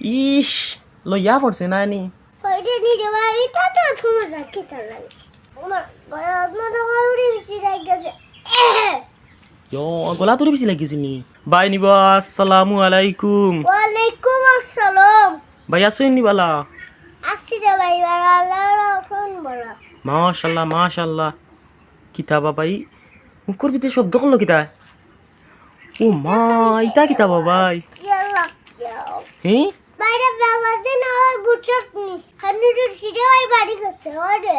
ইস লইয়া পড়ছে না নি কইতে নি দেবা এটা তো তোমার জাকি তা লাগে আমার গলাত না তো উড়ি বেশি লাগে ইয়ো গলা তোরে বেশি লাগিছে নি বাই নিবা আসসালামু আলাইকুম ওয়ালাইকুম আসসালাম ভাই আসুন নি বালা আসি দে ভাই আল্লাহর ফোন বলা মাশাআল্লাহ মাশাআল্লাহ কিতাবা ভাই মুখর ভিতরে শব্দ করলো কিতা ও মা ইতা কিতাবা ভাই কি আল্লাহ হ্যাঁ বাইরে বাংলাদেশ না আর বুচট নি খানি তো সিধে ভাই বাড়ি গেছে ওরে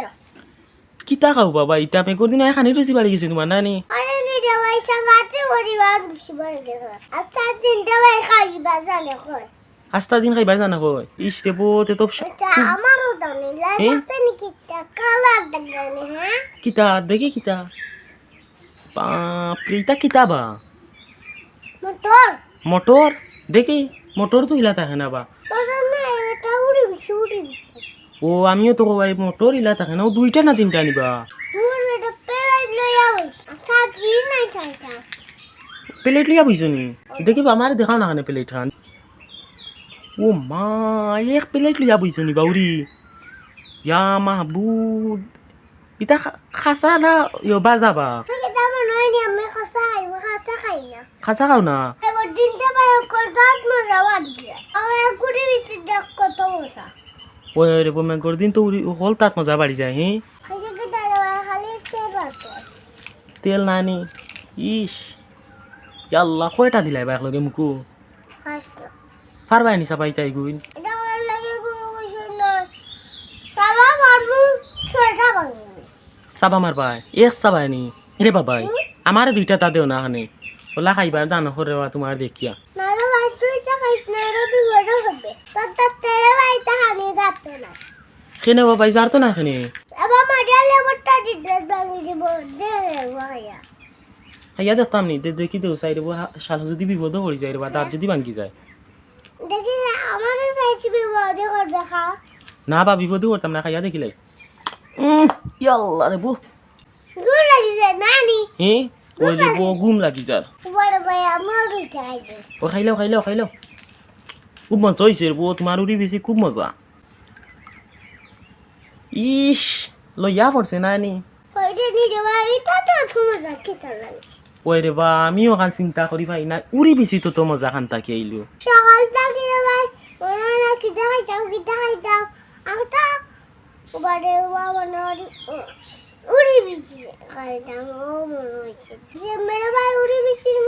কিতা খাও বাবা ইতা মে কোন দিন খানি রুচি বাড়ি গেছে তোমার নানি আরে নি দে ভাই সঙ্গাতে পরিবার খুশি বাড়ি গেছে আচ্ছা দিন দে ভাই খাইবা জানে কই আস্তা দিন খাইবার জানা কই ইস রে বোতে তো এটা আমারও দানি লাগতে নি কিটা কালা দাগানে হ্যাঁ কিতা দেখি কিতা বাপরে ইতা কিতাবা মোটর মোটর দেখি মোটর তো ইলা থাকে না বা মোটর না এটা উড়ি বিছি ও আমিও তো ভাই মোটর ইলা থাকে না ও দুইটা না তিনটা নিবা দূর এটা পেলাই লইয়া বই আচ্ছা কি নাই চাইতা প্লেট লিয়া বুঝছো নি দেখি আমার দেখা না কানে প্লেট খান ও মা এক প্লেট লিয়া বুঝছো নি বাউরি ইয়া মাহবুদ ইতা খাসা না ইয়ো বাজাবা এটা দাম নয় নি আমি খাসা খাই না খাসা খাও না এবার দিনটা ভাই কল দাঁত মজা বাড়ি আর কুড়ি বিশি দেখ কত মজা ওই রে বমে গরদিন তো হল তাত মজা বাড়ি যায় হে খাইতে কি দাঁড়া খালি তেল রাখতে তেল নানি ইস ইয়াল্লাহ কয়টা দিলাই বা একলগে মুকু ফার্স্ট পারবাই নি সাবাই তাই গুইন এটা আমার লাগে কোনো কিছু না সাবা মারবো ছয়টা ভাঙবো সাবা মারবাই এক সাবাই নি রে বাবাই আমার দুইটা তা দেও না খানে ওলা খাইবার দান করে তোমার দেখিয়া নারে ভাই তুই তো খাইছ না রে বিপদ হবে তো তেরে ভাই তা হানি যাত না খেনে বাবাই জারতো না খেনে এবার মারিয়ালে বট্টা দিতে ভাঙি দিব দে ভাইয়া খাইয়া দেখতাম নি দেখি দেও সাইড শাল যদি বিপদ পড়ি যায় বা দাঁত যদি ভাঙ্গি যায় দেখি আমারও চাইছি বিপদ করবে খা না বা বিপদ করতাম না খাইয়া দেখিলাই ইয়াল্লাহ রে বু গুড লাগিছে নানি হে ওই রে বু গুম লাগি যার বড় ভাই আমার উঠাই দে ও খাইলাও খাইলাও খাইলাও খুব মজা হয়েছে রে বউ তোমার উড়ি বেশি খুব মজা ইস লইয়া পড়ছে না নি কইতে নি দেবা এটা তো তোমার জাকি তা লাগে ওই রে বা আমিও খান চিন্তা করি ভাই না উড়ি বেশি তো মজা খান তাকে আইলো সকাল থেকে ভাই ওনা কিটা খাইতাম আটা বারে বাবা নরি উড়ি বিছি খাইতাম ও মনে হচ্ছে যে মেরে ভাই উড়ি বিছির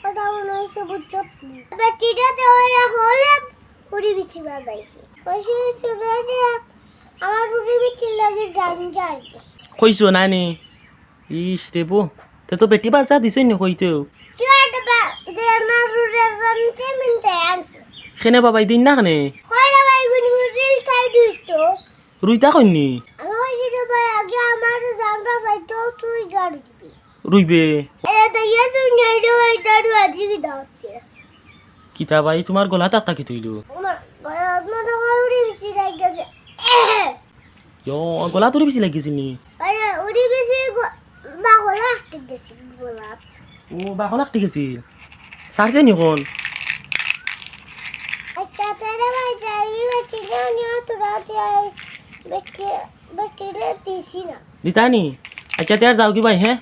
কথা মনে হচ্ছে বুঝছত বেটিটা তো হলে উড়ি বিছি বাজাইছে কইছে সবে আমার উড়ি বিছি লাগে জান যায় কইছো না নি ইস রে বউ তে তো বেটি বাজা দিছই নি কইতেও কি আটা দে না রুরে জানতে মিনতে আনছে খেনে বাবাই দিন না খানে কইরা ভাই গুনগুজিল খাই দিতো রুইতা কইনি আমি কইছি ভাই আগে আমার জানটা চাইতো তুই গাড়ি দিবি রুইবে এটা ইয়ে তুই নেই রে ভাই দাদু আজি কি দাওতে কিতা ভাই তোমার গলা তাক তাকি তৈলো আমার গলাত না তো উড়ি বেশি লাগছে ইয়ো গলা তোরে বেশি লাগিছে নি আরে উড়ি বেশি বাগলা আসতে গেছি গোলাপ ও বাকলা ঠিক আছে সারছে নি কোন আচ্ছা তারে ভাই যাই বেটি না নিয়ে তোরা বেটি রে দিছি না দিতানি আচ্ছা তার যাও কি ভাই হ্যাঁ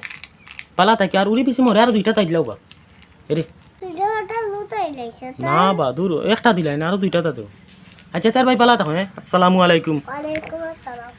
পালা তাকে আর উড়ি বেশি মরে আর দুইটা তাই দিলাও বা এরে তুই যেটা লুতাই লাইছ না বা দূর একটা দিলাই না আর দুইটা দাও আচ্ছা তার ভাই পালা থাকো হ্যাঁ আসসালামু আলাইকুম ওয়ালাইকুম আসসালাম